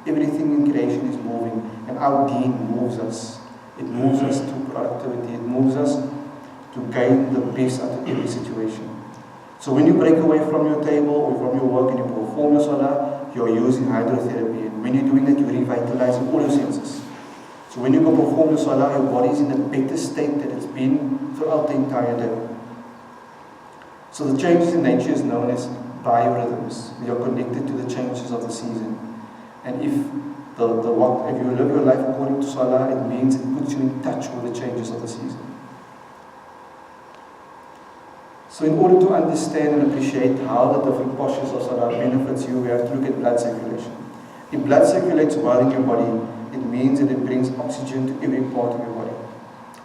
Everything in creation is moving, and our deen moves us. It moves us to productivity. It moves us to gain the best out of every situation. So when you break away from your table or from your work and you perform your salah, you are using hydrotherapy. And when you're doing that, you're revitalizing all your senses. So when you go perform your salah, your body is in a better state than it's been throughout the entire day. So the changes in nature is known as biorhythms. They are connected to the changes of the season. And if you live your life according to salah, it means it puts you in touch with the changes of the season. So in order to understand and appreciate how the different postures of salah benefits you, we have to look at blood circulation. If blood circulates well in your body, it means that it brings oxygen to every part of your body.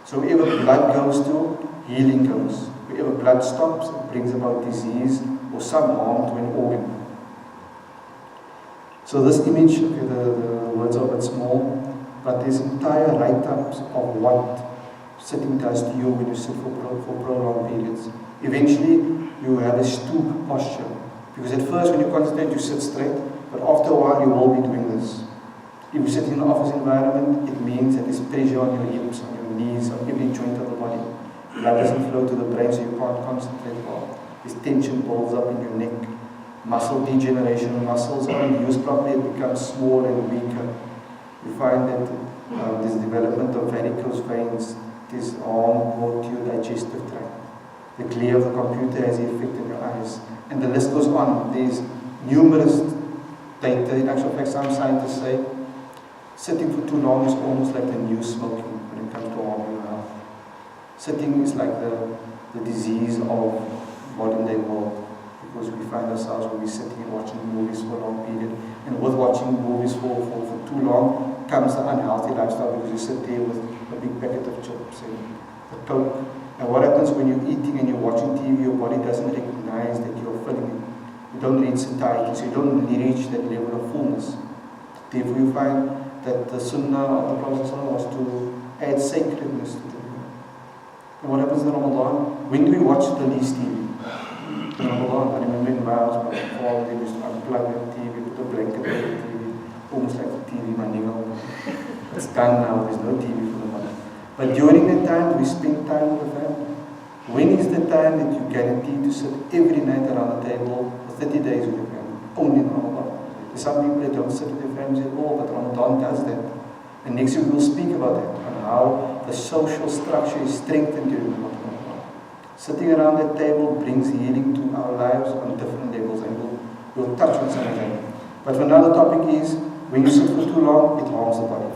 So wherever blood goes to, healing goes. Wherever blood stops, it brings about disease or some harm to an organ. So this image, okay, the words are a bit small, but there's entire write-ups of what sitting does to you when you sit for prolonged periods. Eventually, you have a stoop posture. Because at first, when you concentrate, you sit straight, but after a while, you will be doing this. If you sit in an office environment, it means that there's pressure on your hips, on your knees, on every joint of the body. Blood doesn't flow to the brain, so you can't concentrate well. This tension builds up in your neck. Muscle degeneration. When muscles aren't used properly, it becomes small and weaker. You find that there's development of varicose veins. There's harm brought to your digestive tract. The glare of the computer has the effect on your eyes. And the list goes on. There's numerous data. In actual fact, some scientists say sitting for too long is almost like the new smoking when it comes to harming your health. Sitting is like the disease of modern day world. Because we find ourselves when we're sitting and watching movies for a long period. And with watching movies for too long comes the unhealthy lifestyle, because you sit there with a big packet of chips and a Coke. And what happens when you're eating and you're watching TV, your body doesn't recognize that you're filling it. You don't reach satiety, so you don't reach that level of fullness. Therefore you find that the sunnah of the Prophet was to add sacredness to the meal. And what happens in Ramadan? When do we watch the least TV? In Ramadan, I remember in my house, my father, they used to unplug the TV, put a blanket over the TV, almost like the TV running out. It's done now, there's no TV for the month. But during that time, we spend time with the family. When is the time that you guarantee to sit every night around the table for 30 days with your family? Only in Ramadan. There's some people that don't sit with their families at all, but Ramadan does that. And next week we'll speak about that, and how the social structure is strengthened during the month of Ramadan. Sitting around that table brings healing to our lives on different levels, and we'll touch on some of them. But another topic is, when you sit for too long, it harms the body.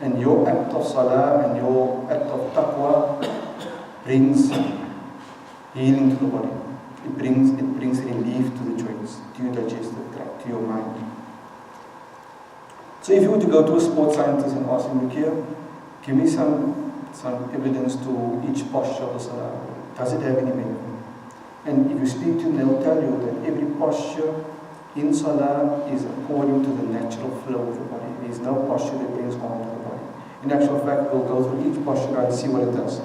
And your act of salah and your act of taqwa brings healing to the body. It brings relief to the joints, to your digestive tract, to your mind. So if you were to go to a sports scientist and ask him, look here, give me some evidence to each posture of the salah. Does it have any benefit? And if you speak to him, they'll tell you that every posture in salah is according to the natural flow of the body. There is no posture that brings harm to the body. In actual fact, we'll go through each posture and see what it does.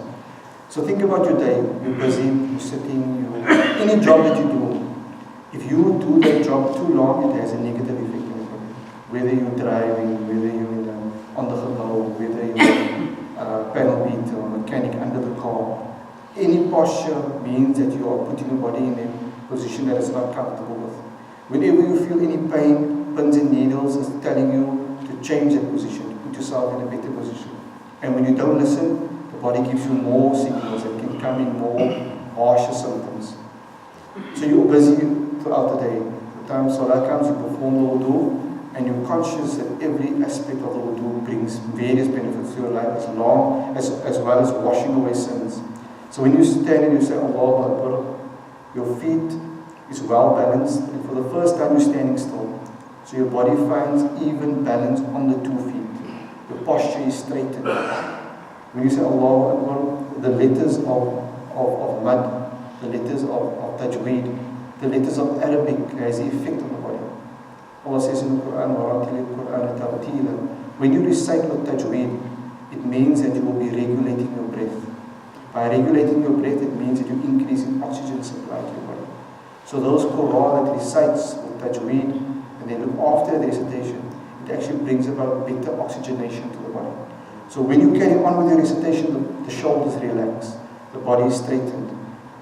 So think about your day. You're busy, you're sitting, any job that you do. If you do that job too long, it has a negative effect on your body. Whether you're driving, whether you're on the gebouw, whether you're a panel beater or mechanic under the car. Any posture means that you are putting your body in a position that is not comfortable with. Whenever you feel any pain, pins and needles is telling you to change that position, to put yourself in a better position. And when you don't listen, the body gives you more signals that can come in more harsher symptoms. So you're busy throughout the day. The time salah comes, you perform the wudu, and you're conscious that every aspect of the wudu brings various benefits to your life, as well as washing away sins. So when you stand and you say Allahu Akbar, your feet is well balanced, and for the first time you're standing still. So your body finds even balance on the 2 feet. Your posture is straightened. When you say Allahu Akbar, the letters of mud, the letters of tajweed, the letters of Arabic has the effect on the body. Allah says in the Quran, when you recite with tajweed, it means that you will be regulating your breath. By regulating your breath, it means that you're increasing oxygen supply to your body. So those Qur'an that recites with tajweed, and they look after the recitation, it actually brings about better oxygenation to the body. So when you carry on with your recitation, the shoulders relax, the body is straightened,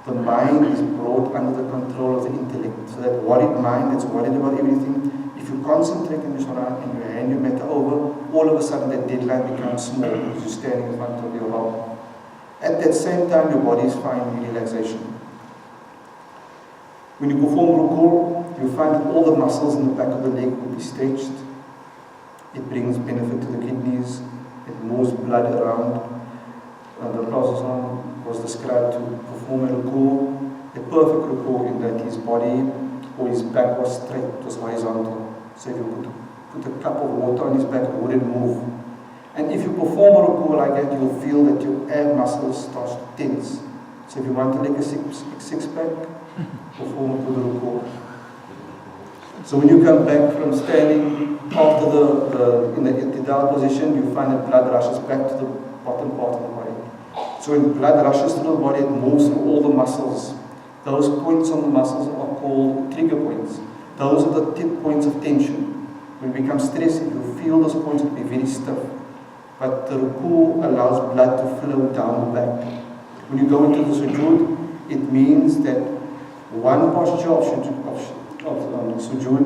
the mind is brought under the control of the intellect. So that worried mind that's worried about everything, if you concentrate on your salah and you hand your matter over, all of a sudden that deadline becomes small because you're standing in front of your Rabb. At that same time, your body is finding relaxation. When you perform ruku', you find that all the muscles in the back of the leg will be stretched. It brings benefit to the kidneys. It moves blood around. The Prophet was described to perform a ruku', a perfect ruku', in that his body or his back was straight, it was horizontal. So if you put a cup of water on his back, it wouldn't move. And if you perform a ruku' like that, you'll feel that your ab muscles start to tense. So if you want to make a six-pack, perform a good ruku'. So when you come back from standing after in the i'tidal position, you find that blood rushes back to the bottom part of the body. So when blood rushes through the body, it moves through all the muscles. Those points on the muscles are called trigger points. Those are the tip points of tension. When you become stressed, if you feel those points, it will be very stiff. But the ruku' allows blood to flow down the back. When you go into the sujood, it means that one posture of sujood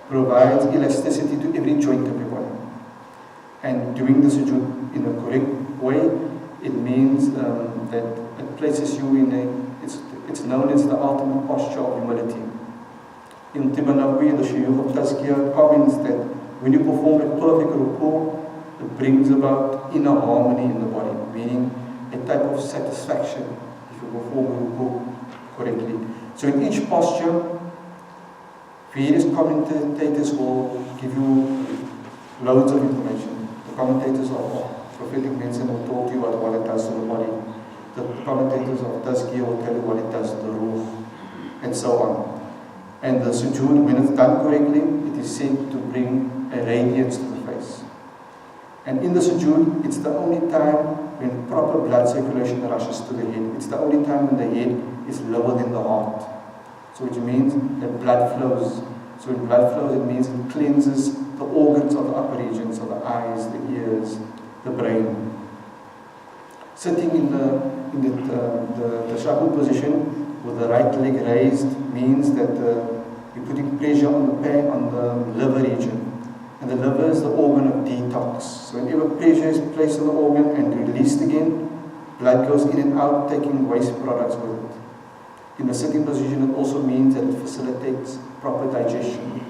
provides elasticity to every joint of your body. And doing the sujood in a correct way, it means that it places you in it's known as the ultimate posture of humility. In Tibanawi, the Shuyukh of Tazkiyah comments that when you perform a perfect ruku', it brings about inner harmony in the body, meaning a type of satisfaction if you perform a ruku' correctly. So in each posture, various commentators will give you loads of information. The commentators of prophetic medicine will talk to you about what it does to the body. The commentators of Tazkiyah will tell you what it does to the ruh, and so on. And the sujood, when it's done correctly, it is said to bring a radiance to the face. And in the sujood, it's the only time when proper blood circulation rushes to the head. It's the only time when the head is lower than the heart. So which means that blood flows. So when blood flows, it means it cleanses the organs of the upper regions, of the eyes, the ears, the brain. Sitting in the tashahhud position with the right leg raised means that you're putting pressure on the liver region. And the liver is the organ of detox. So whenever pressure is placed on the organ and released again, blood goes in and out, taking waste products with it. In the sitting position, it also means that it facilitates proper digestion.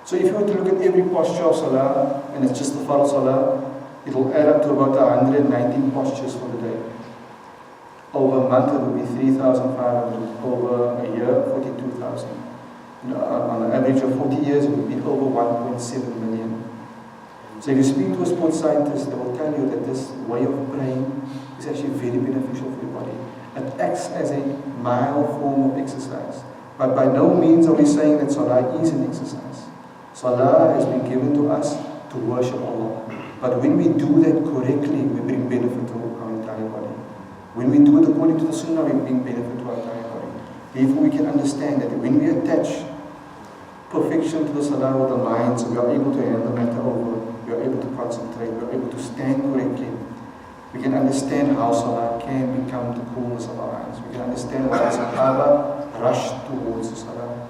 So if you were to look at every posture of salah, and it's just the fard salah, it will add up to about 119 postures for the day. Over a month, it will be 3,500. Over a year, 42,000. On an average of 40 years, it will be over 1.7 million. So if you speak to a sports scientist, they will tell you that this way of praying is actually very beneficial for your body. It acts as a mild form of exercise. But by no means are we saying that salah is an exercise. Salah has been given to us to worship Allah. But when we do that correctly, we bring benefit to our entire body. When we do it according to the Sunnah, we bring benefit to our entire body. Therefore, we can understand that when we attach perfection to the salah with the mind, so we are able to hand the matter over, we are able to concentrate, we are able to stand correctly, we can understand how salah can become the coolness of our eyes. We can understand why the Sahaba rushed towards the salah.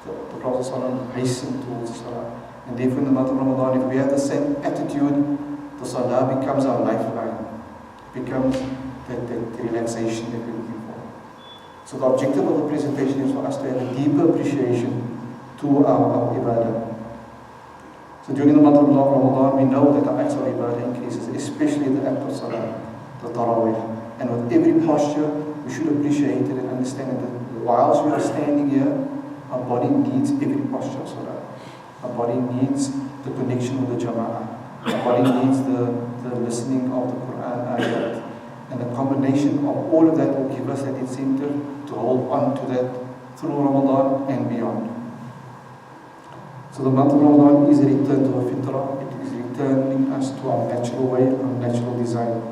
The Prophet ﷺ hastened towards the salah. And therefore in the month of Ramadan, if we have the same attitude, the salah becomes our lifeline. It becomes the relaxation that we're looking for. So the objective of the presentation is for us to have a deeper appreciation to our ibadah. So during the month of Ramadan, we know that the acts of ibadah increases, especially the act of salah, the tarawih. And with every posture, we should appreciate it and understand that whilst we are standing here, our body needs every posture of salah. Our body needs the connection with the jama'ah. Our body needs the listening of the Quran ayat. And the combination of all of that will give us that incentive to hold on to that through Ramadan and beyond. So the month of Ramadan is a return to our fitrah. It is returning us to our natural way, our natural design.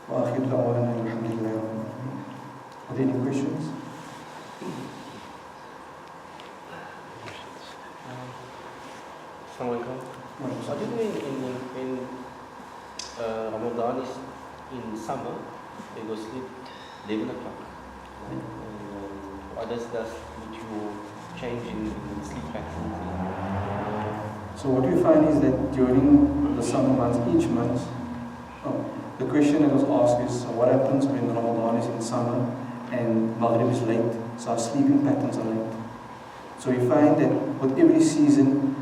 وآخر دعوانا الحمد لله رب العالمين. Are there any questions? Assalamualaikum. What do you mean in Ramadan is in summer, they go sleep 11 o'clock. What does that would you change in sleep pattern? So what you find is that during the summer months, each month, the question that was asked is what happens when Ramadan is in summer and Maghrib is late, so our sleeping patterns are late. So you find that with every season,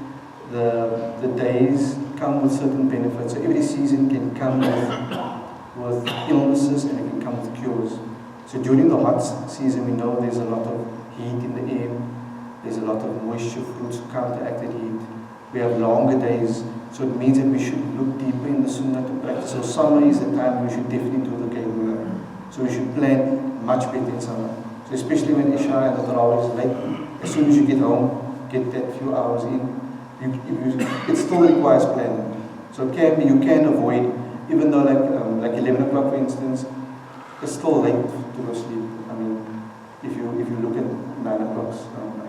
the days come with certain benefits. So every season can come with illnesses and it can come with cures. So during the hot season, we know there's a lot of heat in the air, there's a lot of moisture, fruits to counteract that heat. We have longer days, so it means that we should look deeper in the sunnah to practice. So summer is the time we should definitely do the Qayyumullah. So we should plan much better in summer. So especially when Isha and the Tarawih is late, as soon as you get home, get that few hours in, it still requires planning. So it can be, you can avoid, even though like 11 o'clock for instance, it's still late to go sleep. I mean, if you look at 9 o'clock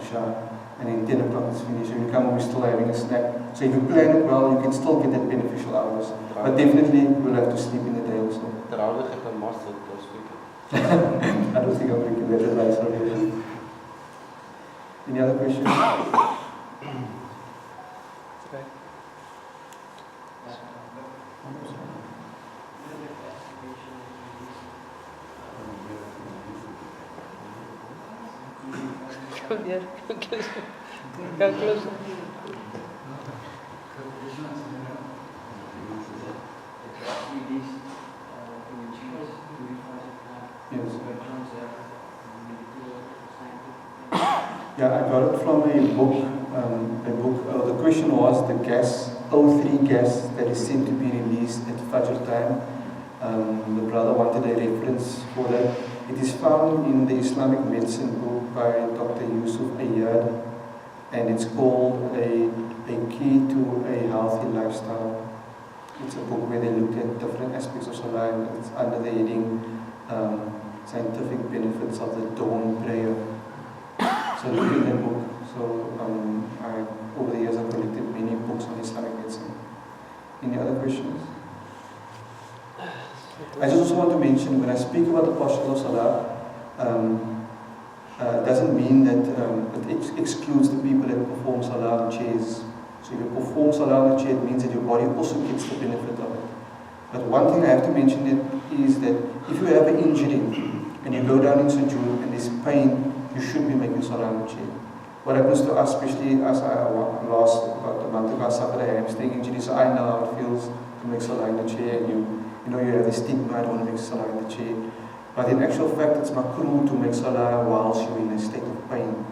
Isha, and then 10 o'clock is finished, and you come home, you're still having a snack. So if you plan it well, you can still get that beneficial hours. But definitely, we'll have to sleep in the day also. Tarawih gaat dan master those people. I don't think I'm making that advice already. Any other questions? Come closer. Yeah, I got it from a book. The question was the gas, O3 gas that is said to be released at Fajr time. The brother wanted a reference for that. It is found in the Islamic medicine book by Dr. Yusuf Ayyad, and it's called a Key to a Healthy Lifestyle. It's a book where they looked at different aspects of Salah, and it's under the heading Scientific Benefits of the Dawn Prayer. So look in that book. So over the years I've collected many books on Islamic medicine. Any other questions? I just also want to mention, when I speak about the postures of Salah, it doesn't mean that it excludes the people that perform Salah on chairs. So if you perform Salah on a chair, it means that your body also gets the benefit of it. But one thing I have to mention is that if you have an injury and you go down in sujood and there's pain, you should be making Salah on a chair. What happens to us, especially as I lost about a month ago, I suffered a hamstring injury, so I know how it feels to make Salah in the chair, and you have the stigma, I don't want to make Salah in the chair. But in actual fact, it's makruh to make Salah whilst you're in a state of pain.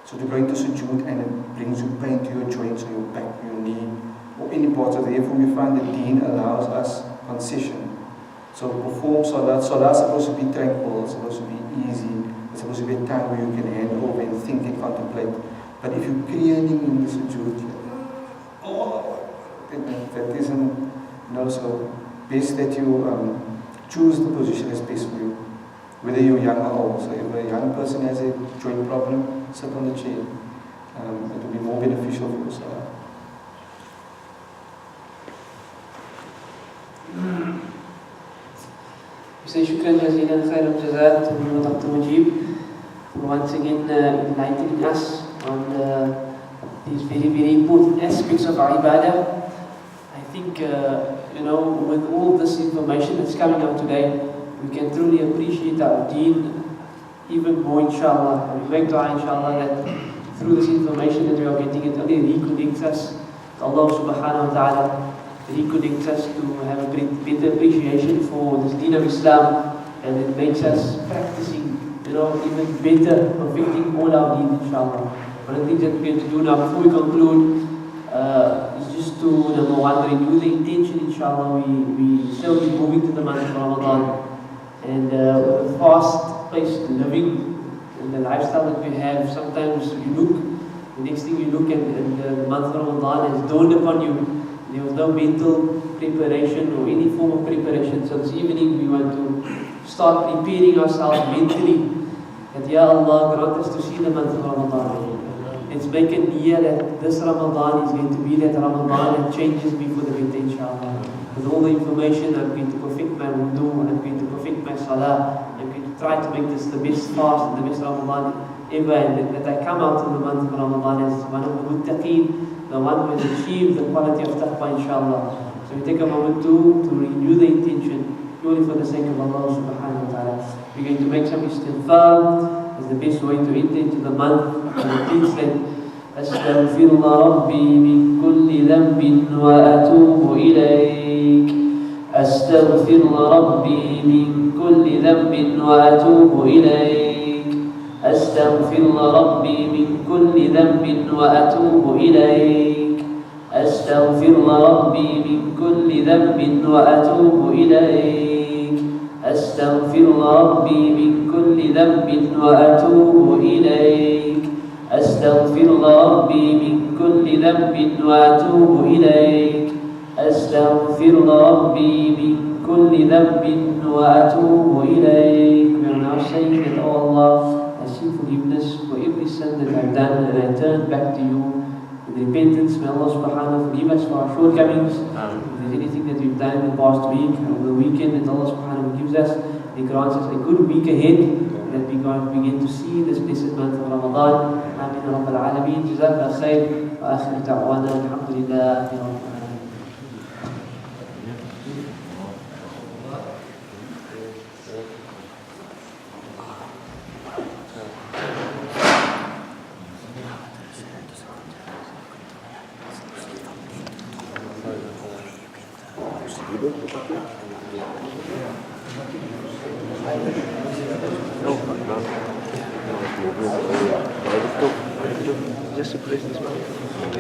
So to go into sujood and it brings you pain to your joints or your back, your knee, or any parts of the therefore we find that Deen allows us concession. So perform Salah. Salah is supposed to be tranquil, it's supposed to be easy, it's supposed to be a time where you can hand over and think and contemplate. But if you're creating in the sujood, that isn't, so best that you choose the position as best for you, whether you're young or old. So if a young person has a joint problem, sit on the chair. It will be more beneficial for your Salah. We say shukran jazeelan khairan jazat to Dr. Mujib for once again enlightening us on these very, very important aspects of our ibadah. I think, with all this information that's coming out today, we can truly appreciate our Deen even more, inshallah. And we make dua, inshallah, that through this information that we are getting, it only reconnects us to Allah subhanahu wa ta'ala, reconnects us to have a better appreciation for this Deen of Islam, and it makes us practicing, even better, perfecting all our Deen, inshallah. One of the things that we're going to do now, before we conclude, is just to, number one, renew the intention, inshallah. We slowly moving to the month of Ramadan, and with the fast-paced living and the lifestyle that we have, sometimes you look, the next thing you look at, and the month of Ramadan has dawned upon you. There was no mental preparation or any form of preparation. So this evening we want to start preparing ourselves mentally that, Ya Allah, grant us to see the month of Ramadan. Let's make a niyyah that this Ramadan is going to be that Ramadan that changes me for the better, inshallah. With all the information, I'm going to perfect my wudu, I'm going to perfect my salah, I'm going to try to make this the best fast and the best Ramadan ever, and that I come out in the month of Ramadan as one of the muttaqeen, the one who has achieved the quality of taqwa, inshallah. So we take a moment to renew the intention purely for the sake of Allah subhanahu wa ta'ala. We're going to make some istighfar as the best way to enter into the month. And please let أستغفر ربي من كل ذنب وأتوب إليك أستغفر ربي من كل ذنب وأتوب إليك أستغفر ربي من كل ذنب وأتوب إليك أستغفر ربي من كل ذنب وأتوب إليك أستغفر ربي من كل ذنب وأتوب إليك أستغفر ربي من كل ذنب وأتوب إليك أستغفر ربي من كل ذنب وأتوب إليك. We are now saying that, oh Allah, I seek forgiveness for every sin that I've done, and I turn back to you with repentance. May Allah subhanahu forgive us for our shortcomings. If there's anything that we've done in the past week or the weekend that Allah subhanahu forgives us, He grants us a good week ahead, that we begin to see this blessed month of Ramadan. Amin ya Rabbal Alameen. Jazakallah khair. Wa akhiru da'wana alhamdulillahi Rabbil Alamin. Just to press this one.